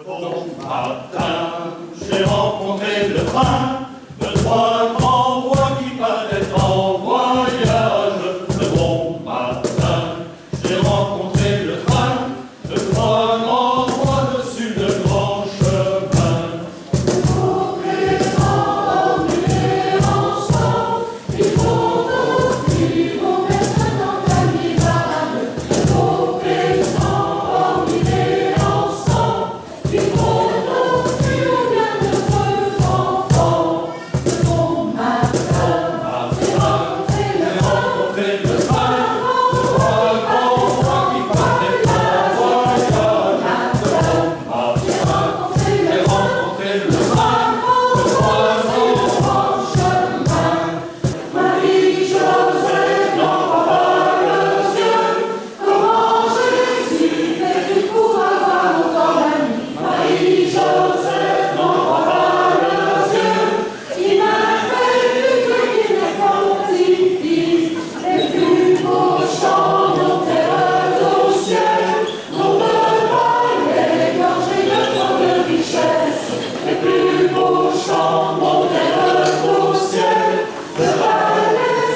Bon matin, j'ai rencontré le train de trois grands bois qui paraissent en voyage. Le bon matin, j'ai rencontré le train de trois grands bois dessus le grand chemin. Pour les emmener ensemble, il faut offrir aux maîtres dans ta mirade. Pour les emmener ensemble, il faut offrir aux bienheureux enfants. Le bon matin, j'ai rencontré le train de trois grands bois qui paraissent en voyage. J'ai rencontré le train de trois grands chemin. Marie-Joseph n'en pas les yeux. Comment Jésus fait-il pour avoir autant d'amis? Marie-Joseph n'en pas les yeux. Il m'a fait qu'il ne fortifie. Les plus beaux chants montèrent au ciel. On ne peut pas les gorger de trop de richesse. Les plus beaux chants montèrent au ciel. Les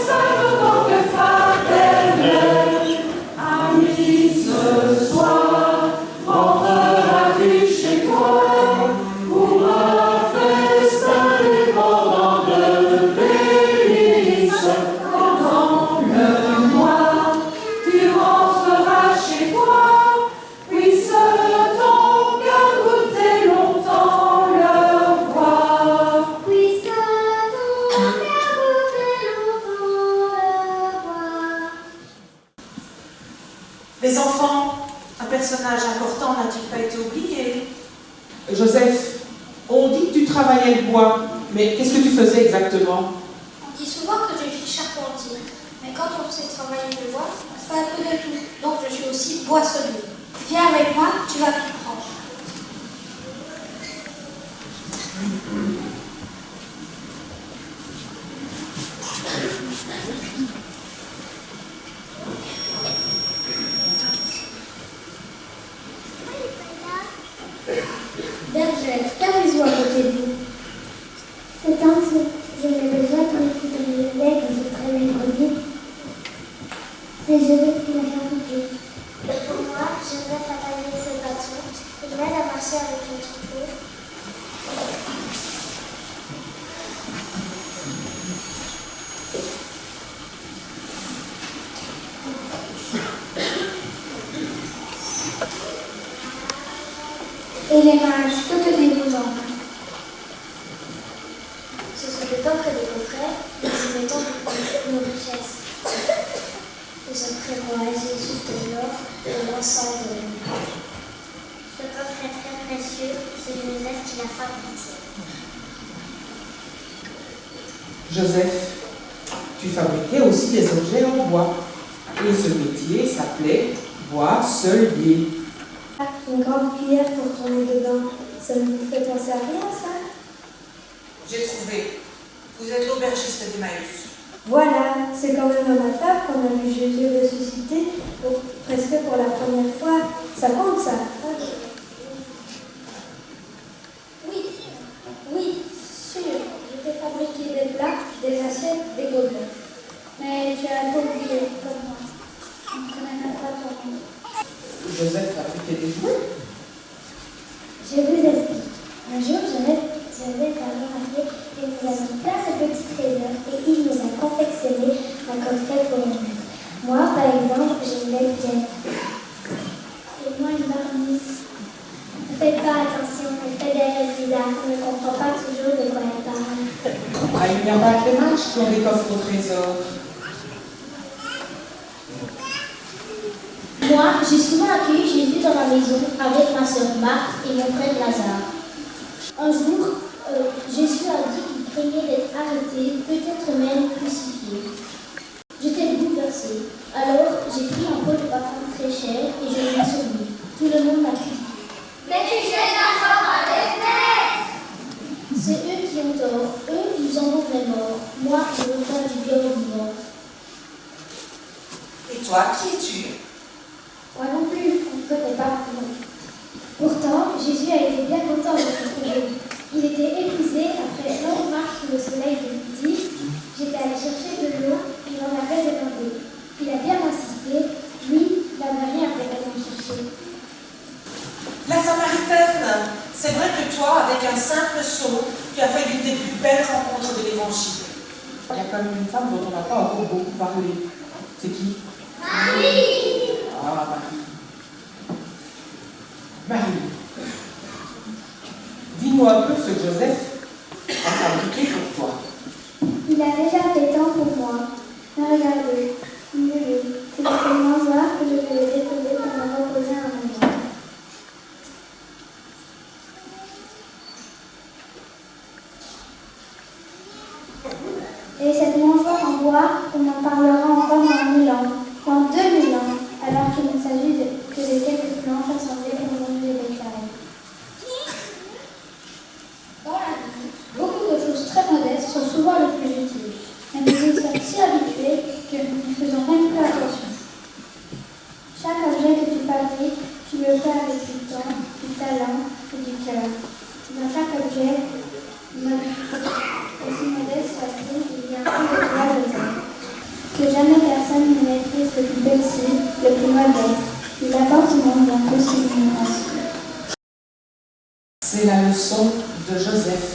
savent donc fraternels. Amis, ce soir, entreras-tu chez toi pour un festin débordant de délices? Pendant le mois, tu rentreras chez toi, puisse ton cœur goûter longtemps leur voix. Puisse ton cœur goûter longtemps le voir. Les enfants, un personnage important n'a-t-il pas été oublié? Joseph, on dit que tu travaillais le bois, mais qu'est-ce que tu faisais exactement? On dit souvent que je suis charpentier, mais quand on sait travailler le bois, on fait un peu de tout. Donc je suis aussi boissonnier. Viens avec moi, tu vas comprendre. Bergère, qu'avez-vous à côté de vous? C'est un sou. Je n'ai besoin pour écouter le lait que je traîne les brebis. C'est Joseph qui m'a fait goûter. Pour moi, Joseph a taillé ce bâton. Il m'aide à marcher avec le troupeau. Et les mages, que tenez-vous, Jean? Ce sont des peuples et des coquerets, nous y mettons nos richesses. Nous sommes très rois, Jésus de l'or, de l'encens et de l'huile. Ce coffre est très précieux, c'est Joseph qui l'a fabriqué. Joseph, tu fabriquais aussi des objets en bois. Et ce métier s'appelait boisselier. Une grande cuillère pour tourner dedans. Ça ne vous fait penser à rien, ça? J'ai trouvé. Vous êtes l'aubergiste d'Emmaüs. Voilà, c'est quand même remarquable qu'on a vu Jésus ressusciter presque pour la première fois. Ça compte, ça? Oui, sûr. Je t'ai fabriqué des plats, des assiettes, des gobelets. Mais tu as tout oublié, comme moi. Je ne connais même pas ton nom. Joseph fabriquait des jouets. Je vous explique. Un jour, Joseph a remarqué qu'il nous a mis plein de petits trésors et il nous a confectionné un cocktail pour les mettre. Moi, par exemple, j'ai une belle pièce. Et moi, une marmite. Ne faites pas attention, elle fait des rêves bizarres. On ne comprend pas toujours de quoi elle parle. Ah, il n'y a pas que les mages qui ont des coffres au trésor. Moi, j'ai souvent accueilli Jésus dans ma maison avec ma sœur Marthe et mon frère Lazare. Un jour, Jésus a dit qu'il craignait d'être arrêté, peut-être même crucifié. J'étais bouleversée. Alors, j'ai pris un pot de parfum très cher et je l'ai mis sur lui. Tout le monde m'a critiqué. Mais tu jettes un femme à les fenêtres! C'est eux qui ont tort. Eux, ils en ont les morts. Moi, je veux faire du bien aux vivants. Et toi, qui es-tu? Moi non plus, on ne connaît pas mon nom. Pourtant, Jésus a été bien content de se trouver. Il était épuisé après une longue marche sous le soleil de midi. J'étais allée chercher de l'eau, il en avait demandé. Il a bien insisté. Lui, il n'avait rien pour aller en chercher. La Samaritaine, c'est vrai que toi, avec un simple seau, tu as fait l'une des plus belles rencontres de l'Évangile. Il y a quand même une femme dont on n'a pas encore beaucoup parlé. C'est qui? Marie! Ah, Marie. Marie. Dis-nous un peu ce que Joseph a fabriqué pour toi. Il a déjà fait tant pour moi. Mais regardez, mieux, c'est dans ce mangeoire que je vais le déposer pour me reposer un moment. Et cette mangeoire en bois, on en parlera encore dans 1000 ans, dans 2000 ans, alors qu'il ne s'agit que de quelques planches assemblées pour nourrir les bétails. Dans la vie, beaucoup de choses très modestes sont souvent les plus utiles, mais nous y sommes si habitués que nous n'y faisons même plus attention. Chaque objet que tu fabriques, tu le fais avec du temps, du talent et du cœur. Dans chaque objet, aussi modeste soit-il, il y a un peu de toi, Joseph. Que jamais personne ne maîtrise le plus petit, le plus modeste. Il apporte au monde un peu son ignoration. C'est la leçon de Joseph,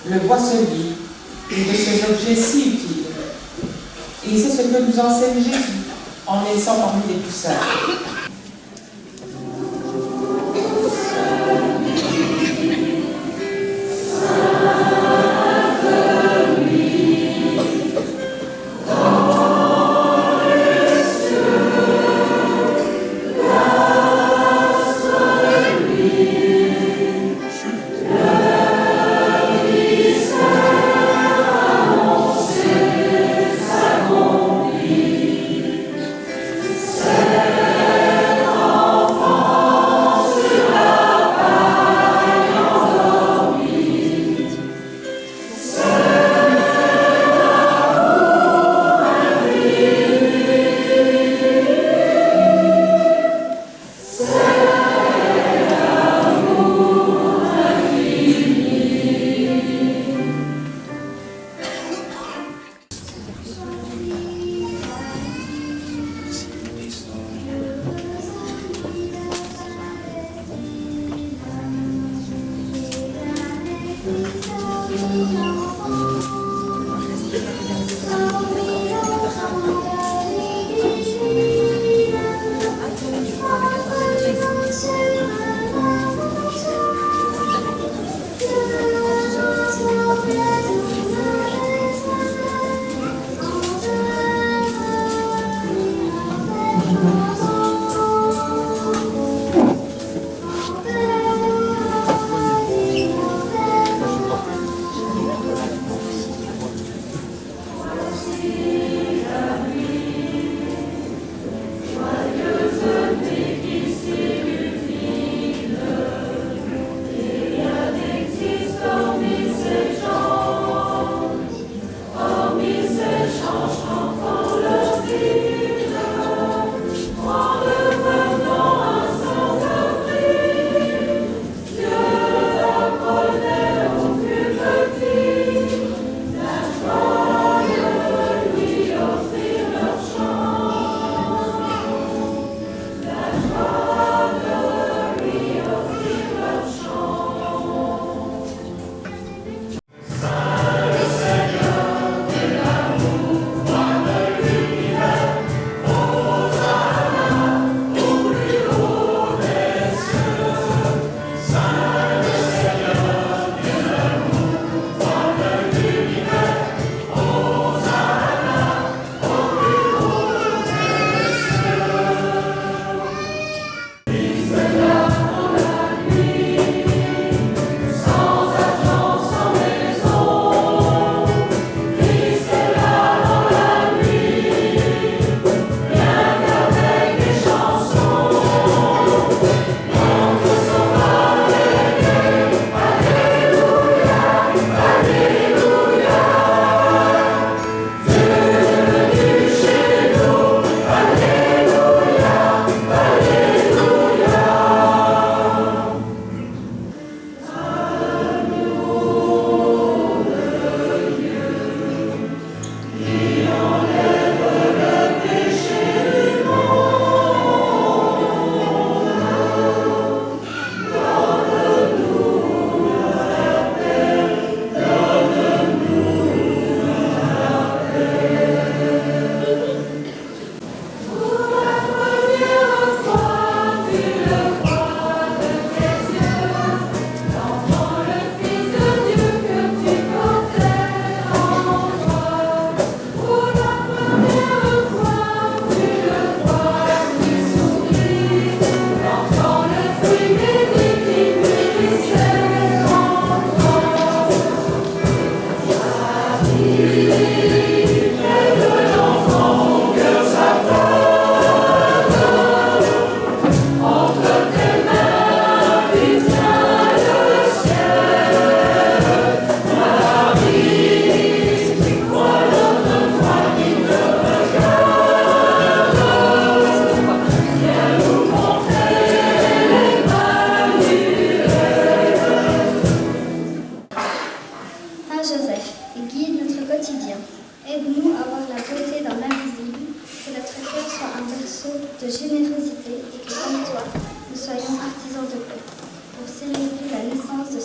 le boisselier, et de ces objets si utiles. Et c'est ce que nous enseigne Jésus en laissant parmi les plus simples. C'est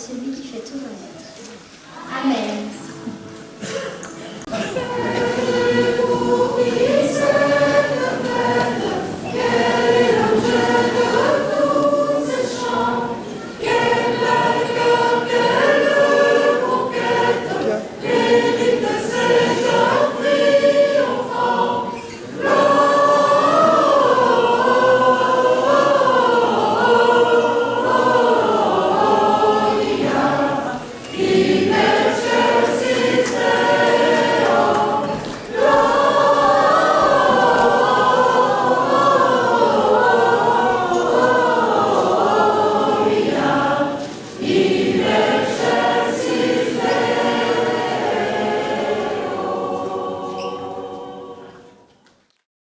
celui qui fait tout renaître. Amen.